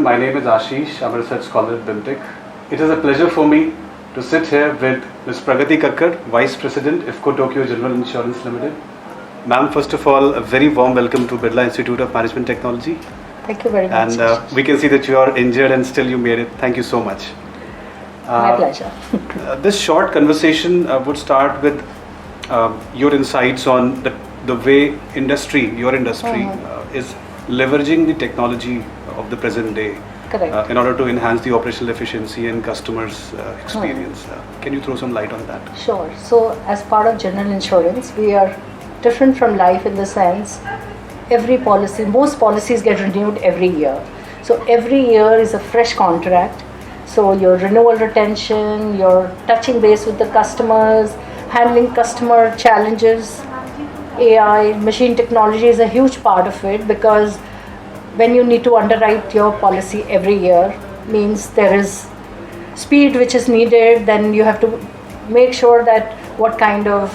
My name is Ashish. I'm a research scholar at BIMTech. It is a pleasure for me to sit here with Ms. Pragati Kakkar, Vice President, IFFCO Tokyo General Insurance Limited. Ma'am, first of all, a very warm welcome to Birla Institute of Management Technology. Thank you very much. And we can see that you are injured and still you made it. Thank you so much. My pleasure. This short conversation would start with your insights on the way your industry is leveraging the technology of the present day. Correct. In order to enhance the operational efficiency and customers' experience. Can you throw some light on that? Sure. So as part of general insurance, we are different from life in the sense most policies get renewed every year. So every year is a fresh contract. So your renewal retention, your touching base with the customers, handling customer challenges, AI, machine technology is a huge part of it, because when you need to underwrite your policy every year, means there is speed which is needed. Then you have to make sure that what kind of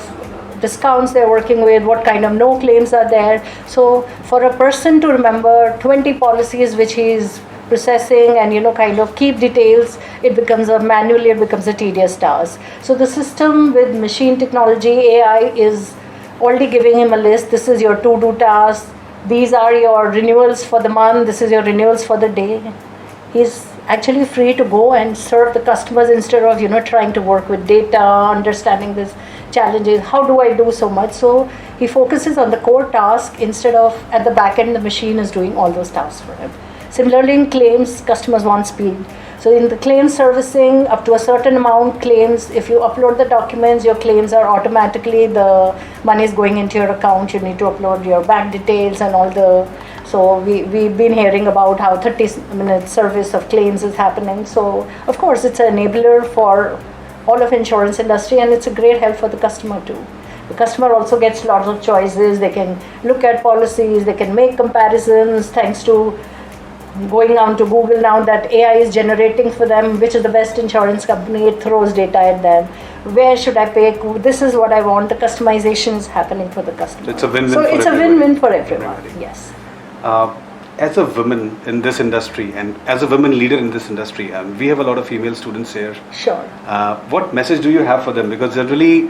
discounts they're working with, what kind of no claims are there. So for a person to remember 20 policies which he's processing and kind of keep details, it becomes a tedious task. So the system with machine technology, AI, is already giving him a list. This is your to-do task. These are your renewals for the month. This is your renewals for the day. He's actually free to go and serve the customers instead of trying to work with data, understanding these challenges. How do I do so much? So he focuses on the core task instead of at the back end the machine is doing all those tasks for him. Similarly, in claims, customers want speed. So in the claim servicing, up to a certain amount claims, if you upload the documents, your claims are automatically, the money is going into your account. You need to upload your bank details and all the. So we've been hearing about how 30-minute service of claims is happening. So of course it's an enabler for all of insurance industry, and it's a great help for the customer too. The customer also gets lots of choices. They can look at policies, they can make comparisons thanks to going on to Google now that AI is generating for them which is the best insurance company. It throws data at them. Where should I pay? This is what I want. The customization is happening for the customer. So it's a win-win. So it's a win-win for everyone. Yes. As a woman in this industry and as a woman leader in this industry, we have a lot of female students here. Sure. What message do you have for them? Because generally,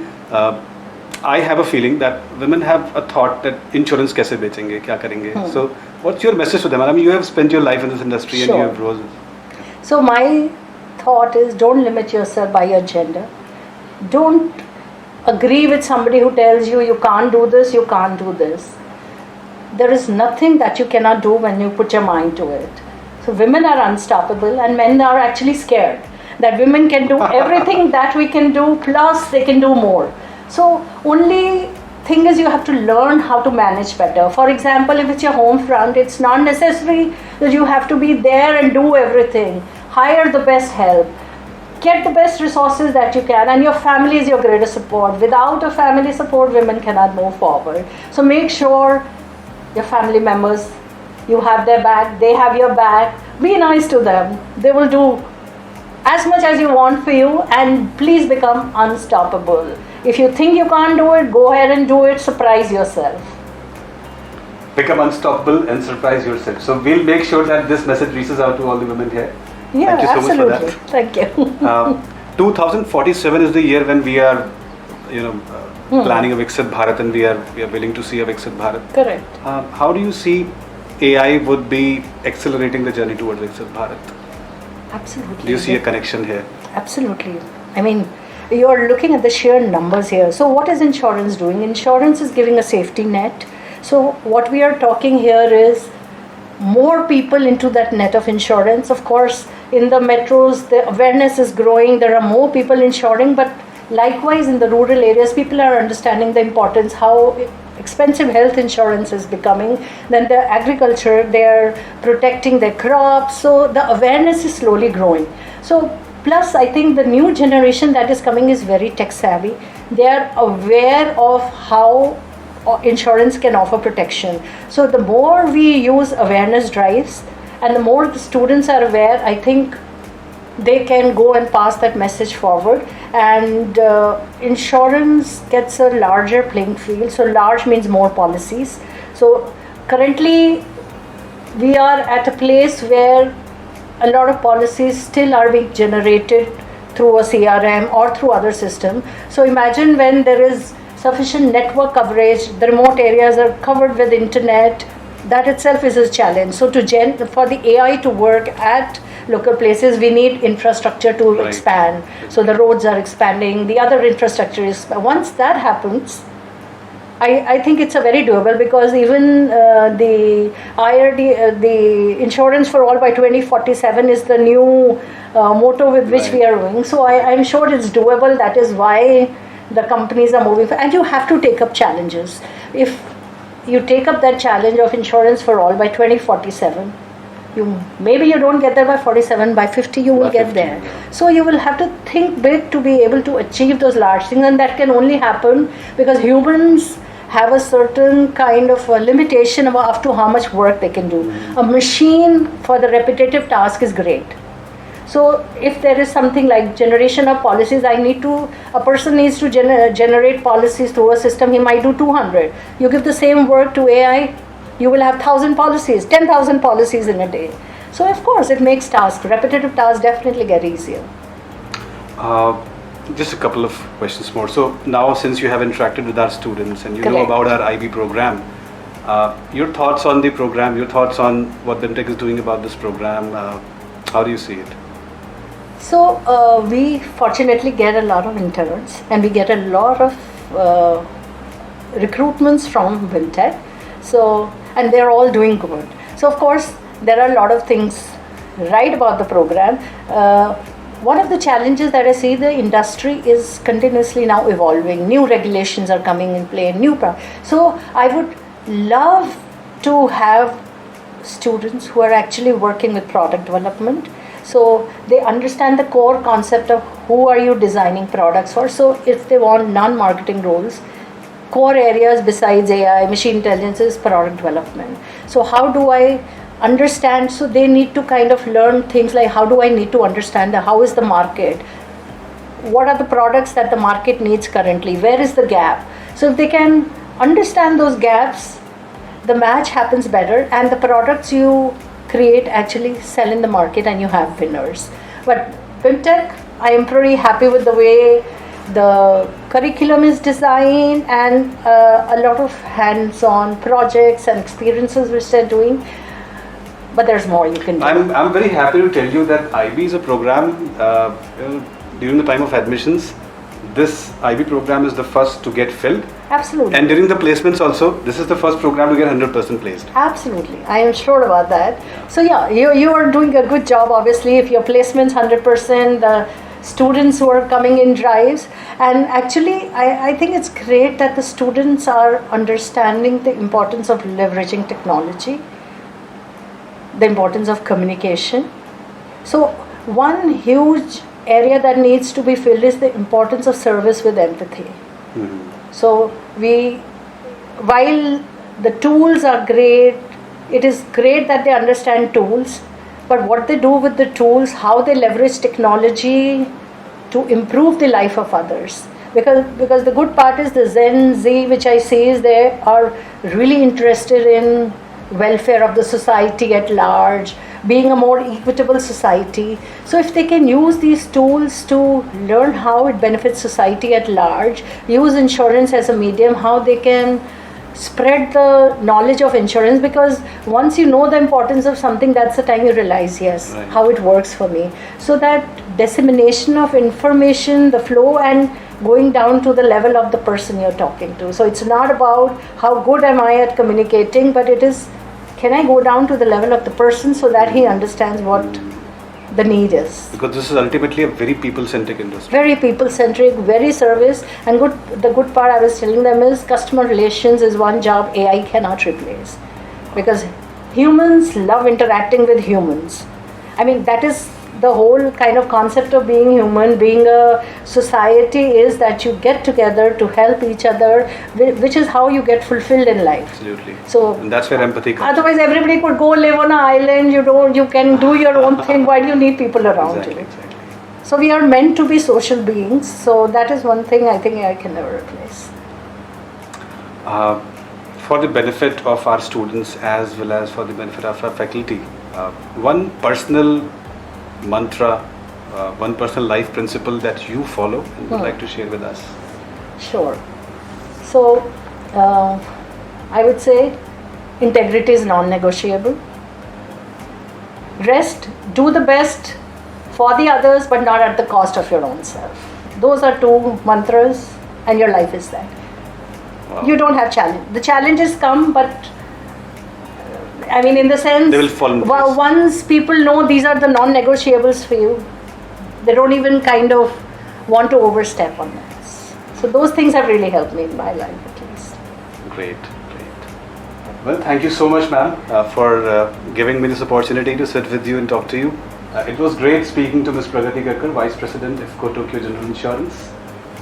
I have a feeling that women have a thought that insurance kaise becenge, kya karenge. So what's your message to them? I mean, you have spent your life in this industry and you have roses. So my thought is, don't limit yourself by your gender. Don't agree with somebody who tells you can't do this, you can't do this. There is nothing that you cannot do when you put your mind to it. So women are unstoppable and men are actually scared that women can do everything that we can do, plus they can do more. So only thing is you have to learn how to manage better. For example, if it's your home front, it's not necessary that you have to be there and do everything. Hire the best help. Get the best resources that you can, and your family is your greatest support. Without a family support, women cannot move forward. So make sure your family members, you have their back, they have your back. Be nice to them. They will do as much as you want for you, and please become unstoppable. If you think you can't do it, go ahead and do it. Surprise yourself. Become unstoppable and surprise yourself. So we'll make sure that this message reaches out to all the women here. Yeah, thank you so absolutely. much for that. Thank you. 2047 is the year when we are, planning a Viksit Bharat, and we are willing to see a Viksit Bharat. Correct. How do you see AI would be accelerating the journey towards Viksit Bharat? Absolutely. Do you see a connection here? Absolutely. I mean, you're looking at the sheer numbers here. So what is insurance doing? Insurance is giving a safety net. So what we are talking here is more people into that net of insurance. Of course, in the metros, the awareness is growing. There are more people insuring, but likewise in the rural areas, people are understanding the importance, how expensive health insurance is becoming. Then the agriculture, they are protecting their crops. So the awareness is slowly growing. So plus, I think the new generation that is coming is very tech savvy. They are aware of how insurance can offer protection. So the more we use awareness drives and the more the students are aware, I think they can go and pass that message forward, and insurance gets a larger playing field. So large means more policies. So currently we are at a place where a lot of policies still are being generated through a CRM or through other system. So imagine when there is sufficient network coverage, the remote areas are covered with internet, that itself is a challenge. So for the AI to work at local places, we need infrastructure to Right. expand. So the roads are expanding, the other infrastructure is, once that happens, I think it's a very doable, because even the IRD, the insurance for all by 2047 is the new motto with which we are going. So I'm sure it's doable. That is why the companies are moving. And you have to take up challenges. If you take up that challenge of insurance for all by 2047, maybe you don't get there by 47, by 50 you will By get 50, there. yeah. So you will have to think big to be able to achieve those large things, and that can only happen because humans have a certain kind of a limitation about up to how much work they can do. A machine for the repetitive task is great. So if there is something like generation of policies, a person needs to generate policies through a system, he might do 200. You give the same work to AI, you will have 1,000 policies, 10,000 policies in a day. So of course it makes repetitive tasks definitely get easier. Just a couple of questions more. So now, since you have interacted with our students and you know Correct. about our IB program, your thoughts on the program, your thoughts on what BIMTech is doing about this program, how do you see it? So we fortunately get a lot of interns, and we get a lot of recruitments from BIMTech. So, and they're all doing good. So of course there are a lot of things right about the program. One of the challenges that I see, the industry is continuously now evolving. New regulations are coming in play, so I would love to have students who are actually working with product development. So they understand the core concept of who are you designing products for. So if they want non-marketing roles, core areas besides AI, machine intelligence is product development. So how do I understand? So they need to kind of learn things like, how do I need to understand how is the market? What are the products that the market needs currently? Where is the gap? So if they can understand those gaps, the match happens better, and the products you create actually sell in the market and you have winners. But BIMTech, I am pretty happy with the way the curriculum is designed, and a lot of hands-on projects and experiences which they're doing. But there's more you can do. I'm very happy to tell you that IB is a program, during the time of admissions, this IB program is the first to get filled. Absolutely. And during the placements also, this is the first program to get 100% placed. Absolutely, I am sure about that. So yeah, you are doing a good job. Obviously, if your placement's 100%, the students who are coming in drives, and actually, I think it's great that the students are understanding the importance of leveraging technology, the importance of communication. So one huge area that needs to be filled is the importance of service with empathy. So while the tools are great, it is great that they understand tools, but what they do with the tools, how they leverage technology to improve the life of others. Because the good part is the Gen Z, which I see, is they are really interested in welfare of the society at large, being a more equitable society. So if they can use these tools to learn how it benefits society at large, use insurance as a medium, how they can spread the knowledge of insurance, because once you know the importance of something, that's the time you realize, yes, Right. how it works for me. So that dissemination of information, the flow, and going down to the level of the person you're talking to. So it's not about how good am I at communicating, but it is, can I go down to the level of the person so that he understands what the need is. Because this is ultimately a very people-centric industry. Very people-centric, very service, and the good part I was telling them is customer relations is one job AI cannot replace, because humans love interacting with humans. I mean, that is the whole kind of concept of being human, being a society, is that you get together to help each other, which is how you get fulfilled in life. Absolutely. So And that's where empathy comes. otherwise everybody could go live on an island, you can do your own thing. Why do you need people around Exactly, you? exactly. So we are meant to be social beings, so that is one thing I think AI can never replace. For the benefit of our students as well as for the benefit of our faculty, one personal mantra, one personal life principle that you follow and would like to share with us? Sure. So, I would say integrity is non-negotiable. Rest, do the best for the others, but not at the cost of your own self. Those are two mantras, and your life is that. Wow. You don't have challenge. The challenges come, but I mean, in the sense, They will fall in place. once people know these are the non-negotiables for you, they don't even kind of want to overstep on that. So those things have really helped me in my life, at least. Great, great. Well, thank you so much, ma'am, for giving me this opportunity to sit with you and talk to you. It was great speaking to Ms. Pragati Kakkar, Vice President, IFFCO Tokyo General Insurance.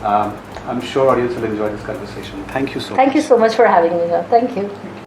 I'm sure audience will enjoy this conversation. Thank you so much. Thank you so much for having me here. Thank you.